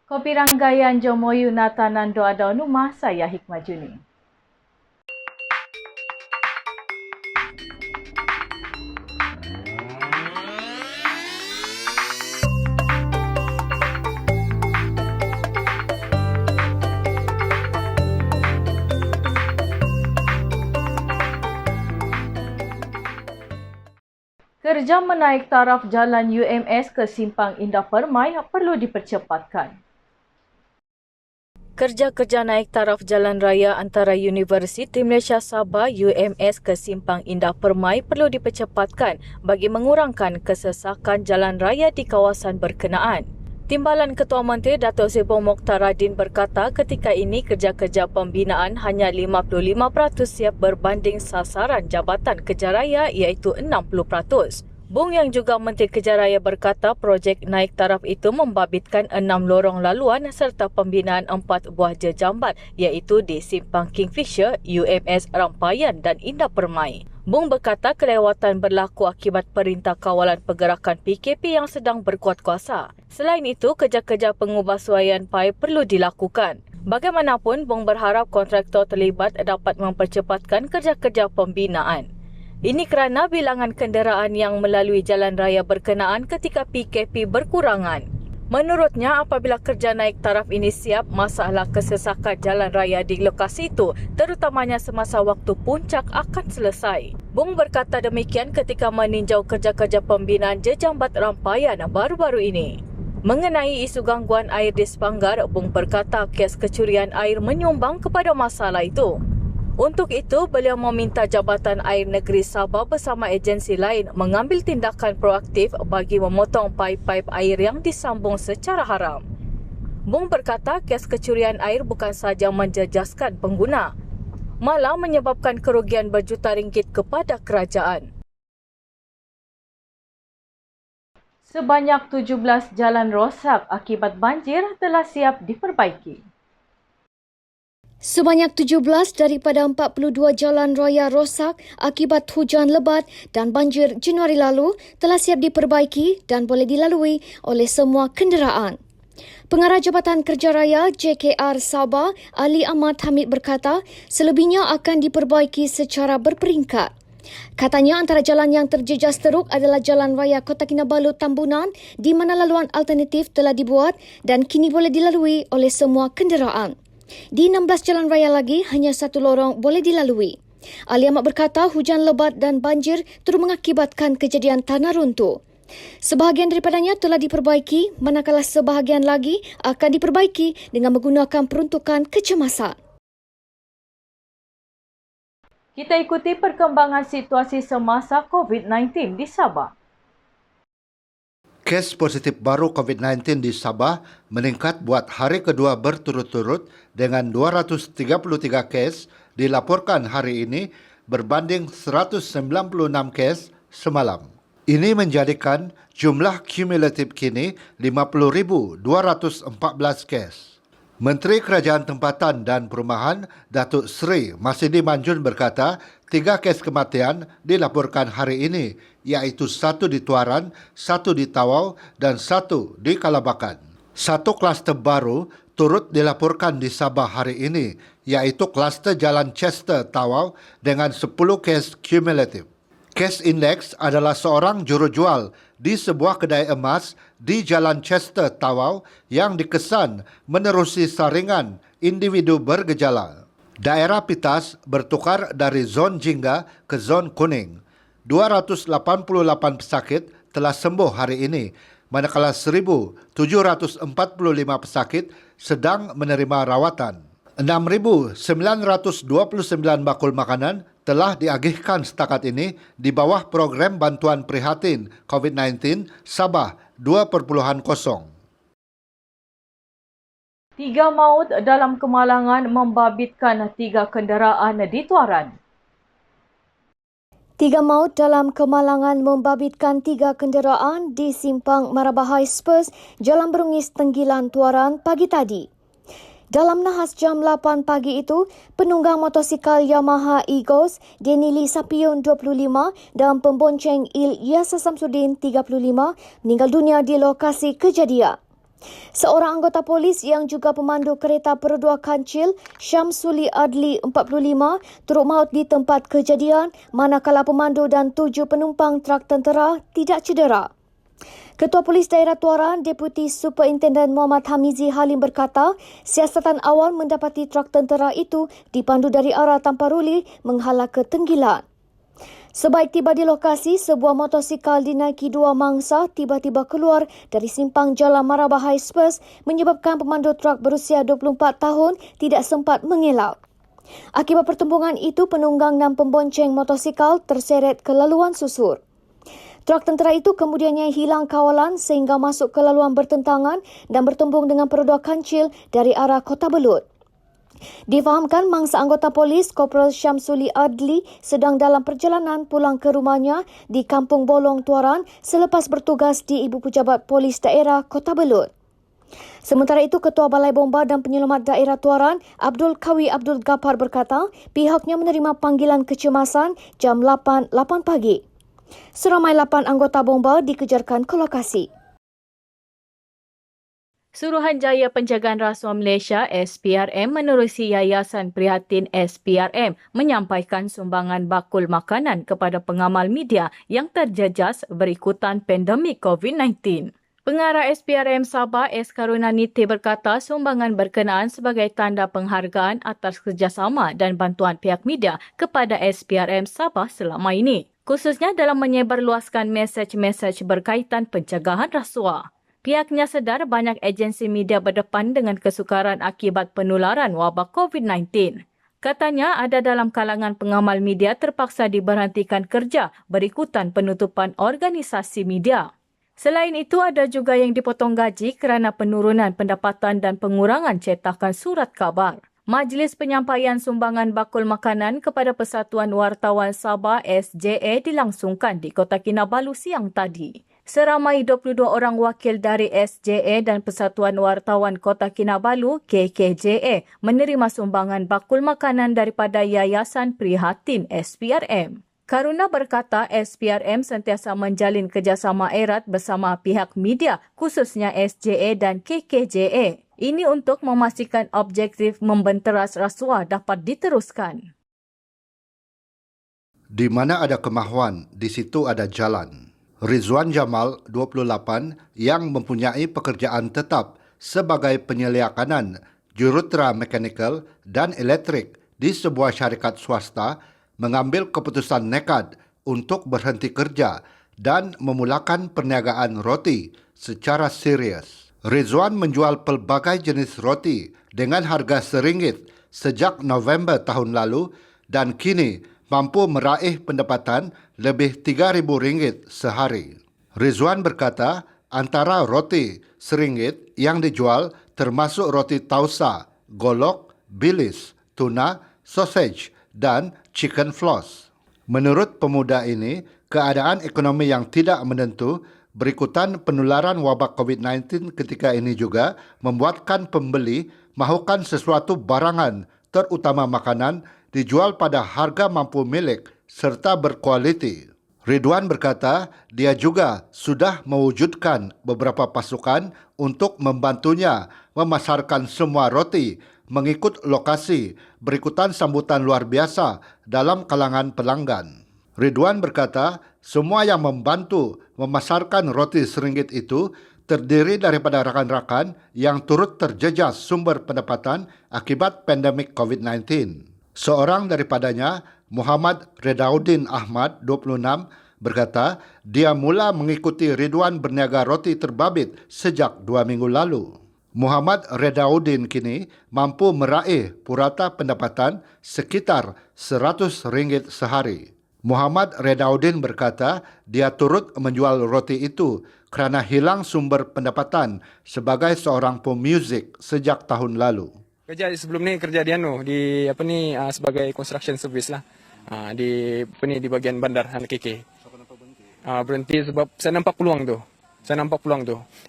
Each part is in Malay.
Kopi Ranggayan Jomoyu Natanan Doa Numa, saya Hikmah Juni. Kerja menaik taraf jalan UMS ke Simpang Indah Permai perlu dipercepatkan. Kerja-kerja naik taraf jalan raya antara Universiti Malaysia Sabah UMS ke Simpang Indah Permai perlu dipercepatkan bagi mengurangkan kesesakan jalan raya di kawasan berkenaan. Timbalan Ketua Menteri Datuk Seri Mokhtaradin berkata ketika ini kerja-kerja pembinaan hanya 55% siap berbanding sasaran Jabatan Kerja Raya iaitu 60%. Bung yang juga Menteri Kerja Raya berkata projek naik taraf itu membabitkan 6 lorong laluan serta pembinaan 4 buah jejambat iaitu di Simpang Kingfisher, UMS Rampayan dan Indah Permai. Bung berkata kelewatan berlaku akibat Perintah Kawalan Pergerakan PKP yang sedang berkuat kuasa. Selain itu, kerja-kerja pengubahsuaian paip perlu dilakukan. Bagaimanapun, Bung berharap kontraktor terlibat dapat mempercepatkan kerja-kerja pembinaan. Ini kerana bilangan kenderaan yang melalui jalan raya berkenaan ketika PKP berkurangan. Menurutnya, apabila kerja naik taraf ini siap, masalah kesesakan jalan raya di lokasi itu, terutamanya semasa waktu puncak, akan selesai. Bung berkata demikian ketika meninjau kerja-kerja pembinaan jejambat Rampayan baru-baru ini. Mengenai isu gangguan air di Sepanggar, Bung berkata kes kecurian air menyumbang kepada masalah itu. Untuk itu, beliau meminta Jabatan Air Negeri Sabah bersama agensi lain mengambil tindakan proaktif bagi memotong paip-paip air yang disambung secara haram. Bung berkata kes kecurian air bukan sahaja menjejaskan pengguna, malah menyebabkan kerugian berjuta ringgit kepada kerajaan. Sebanyak 17 jalan rosak akibat banjir telah siap diperbaiki. Sebanyak 17 daripada 42 jalan raya rosak akibat hujan lebat dan banjir Januari lalu telah siap diperbaiki dan boleh dilalui oleh semua kenderaan. Pengarah Jabatan Kerja Raya JKR Sabah, Ali Ahmad Hamid berkata, selebihnya akan diperbaiki secara berperingkat. Katanya antara jalan yang terjejas teruk adalah Jalan Raya Kota Kinabalu Tambunan di mana laluan alternatif telah dibuat dan kini boleh dilalui oleh semua kenderaan. Di 16 jalan raya lagi, hanya satu lorong boleh dilalui. Ali Ahmad berkata hujan lebat dan banjir turut mengakibatkan kejadian tanah runtuh. Sebahagian daripadanya telah diperbaiki, manakala sebahagian lagi akan diperbaiki dengan menggunakan peruntukan kecemasan. Kita ikuti perkembangan situasi semasa COVID-19 di Sabah. Kes positif baru COVID-19 di Sabah meningkat buat hari kedua berturut-turut dengan 233 kes dilaporkan hari ini berbanding 196 kes semalam. Ini menjadikan jumlah kumulatif kini 50,214 kes. Menteri Kerajaan Tempatan dan Perumahan Datuk Seri Masidi Manjun berkata 3 kes kematian dilaporkan hari ini iaitu 1 di Tuaran, 1 di Tawau dan 1 di Kalabakan. 1 kluster baru turut dilaporkan di Sabah hari ini iaitu kluster Jalan Chester Tawau dengan 10 kes kumulatif. Kes indeks adalah seorang jurujual di sebuah kedai emas di Jalan Chester Tawau yang dikesan menerusi saringan individu bergejala. Daerah Pitas bertukar dari zon jingga ke zon kuning. 288 pesakit telah sembuh hari ini, manakala 1,745 pesakit sedang menerima rawatan. 6,929 bakul makanan telah diagihkan setakat ini di bawah program bantuan prihatin COVID-19 Sabah 2.0. 3 maut dalam kemalangan membabitkan 3 kenderaan di Tuaran. 3 maut dalam kemalangan membabitkan 3 kenderaan di Simpang Marabahai Spurs, Jalan Berungis Tenggilan Tuaran pagi tadi. Dalam nahas jam 8 pagi itu, penunggang motosikal Yamaha Egos, Denili Sapion 25 dan pembonceng Il Yasa Samsudin 35 meninggal dunia di lokasi kejadian. Seorang anggota polis yang juga pemandu kereta Perodua Kancil, Syamsuli Adli 45, turut maut di tempat kejadian manakala pemandu dan 7 penumpang trak tentera tidak cedera. Ketua Polis Daerah Tuaran, Deputi Superintenden Muhammad Hamizi Halim berkata, siasatan awal mendapati trak tentera itu dipandu dari arah tanpa ruli menghala ke Tenggilan. Sebaik tiba di lokasi, sebuah motosikal dinaiki 2 mangsa tiba-tiba keluar dari simpang Jalan Marabah Express menyebabkan pemandu trak berusia 24 tahun tidak sempat mengelak. Akibat pertumbungan itu, penunggang dan pembonceng motosikal terseret ke laluan susur. Trak tentera itu kemudiannya hilang kawalan sehingga masuk ke laluan bertentangan dan bertumbung dengan Perodua Kancil dari arah Kota Belud. Difahamkan mangsa anggota polis Korporal Syamsuli Adli sedang dalam perjalanan pulang ke rumahnya di Kampung Bolong Tuaran selepas bertugas di Ibu Pejabat Polis Daerah Kota Belud. Sementara itu, Ketua Balai Bomba dan Penyelamat Daerah Tuaran Abdul Kawi Abdul Ghaffar berkata pihaknya menerima panggilan kecemasan jam 8 pagi. Seramai 8 anggota bomba dikejarkan ke lokasi. Suruhanjaya Penjagaan Rasuah Malaysia SPRM menerusi Yayasan Prihatin SPRM menyampaikan sumbangan bakul makanan kepada pengamal media yang terjejas berikutan pandemik COVID-19. Pengarah SPRM Sabah S. Karunaniti berkata sumbangan berkenaan sebagai tanda penghargaan atas kerjasama dan bantuan pihak media kepada SPRM Sabah selama ini, khususnya dalam menyebarluaskan mesej-mesej berkaitan pencegahan rasuah. Pihaknya sedar banyak agensi media berdepan dengan kesukaran akibat penularan wabak COVID-19. Katanya ada dalam kalangan pengamal media terpaksa diberhentikan kerja berikutan penutupan organisasi media. Selain itu, ada juga yang dipotong gaji kerana penurunan pendapatan dan pengurangan cetakan surat khabar. Majlis penyampaian sumbangan bakul makanan kepada Persatuan Wartawan Sabah SJA dilangsungkan di Kota Kinabalu siang tadi. Seramai 22 orang wakil dari SJA dan Persatuan Wartawan Kota Kinabalu KKJA menerima sumbangan bakul makanan daripada Yayasan Prihatin SPRM. Karuna berkata SPRM sentiasa menjalin kerjasama erat bersama pihak media khususnya SJA dan KKJA. Ini untuk memastikan objektif membenteras rasuah dapat diteruskan. Di mana ada kemahuan, di situ ada jalan. Rizwan Jamal, 28, yang mempunyai pekerjaan tetap sebagai penyelia kanan, jurutera mekanikal dan elektrik di sebuah syarikat swasta, mengambil keputusan nekat untuk berhenti kerja dan memulakan perniagaan roti secara serius. Rizwan menjual pelbagai jenis roti dengan harga RM1 sejak November tahun lalu dan kini mampu meraih pendapatan lebih RM3,000 sehari. Rizwan berkata antara roti RM1 yang dijual termasuk roti tausa, golok, bilis, tuna, sausage dan chicken floss. Menurut pemuda ini, keadaan ekonomi yang tidak menentu berikutan penularan wabak COVID-19 ketika ini juga membuatkan pembeli mahukan sesuatu barangan, terutama makanan, dijual pada harga mampu milik serta berkualiti. Ridwan berkata dia juga sudah mewujudkan beberapa pasukan untuk membantunya memasarkan semua roti mengikut lokasi berikutan sambutan luar biasa dalam kalangan pelanggan. Ridwan berkata semua yang membantu memasarkan roti RM1 itu terdiri daripada rakan-rakan yang turut terjejas sumber pendapatan akibat pandemik COVID-19. Seorang daripadanya, Muhammad Redauddin Ahmad, 26, berkata dia mula mengikuti Ridwan berniaga roti terbabit sejak 2 minggu lalu. Muhammad Redauddin kini mampu meraih purata pendapatan sekitar RM100 sehari. Muhammad Redauddin berkata dia turut menjual roti itu kerana hilang sumber pendapatan sebagai seorang pemuzik sejak tahun lalu. Kerja sebelum ni kerja di sebagai construction service lah. Di bagian bandar anak KK. Berhenti sebab saya nampak peluang tu.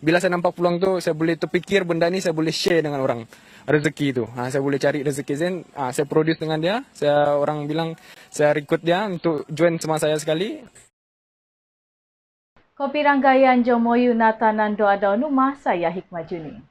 Bila saya nampak peluang tu, saya boleh terfikir benda ni saya boleh share dengan orang. Rezeki tu. Saya boleh cari rezeki saya produce dengan dia. Orang bilang saya recruit dia untuk join sama saya sekali. Kopi Ranggayan Jomoyu Natanan Doa Daun Rumah, saya Hikmah Juni.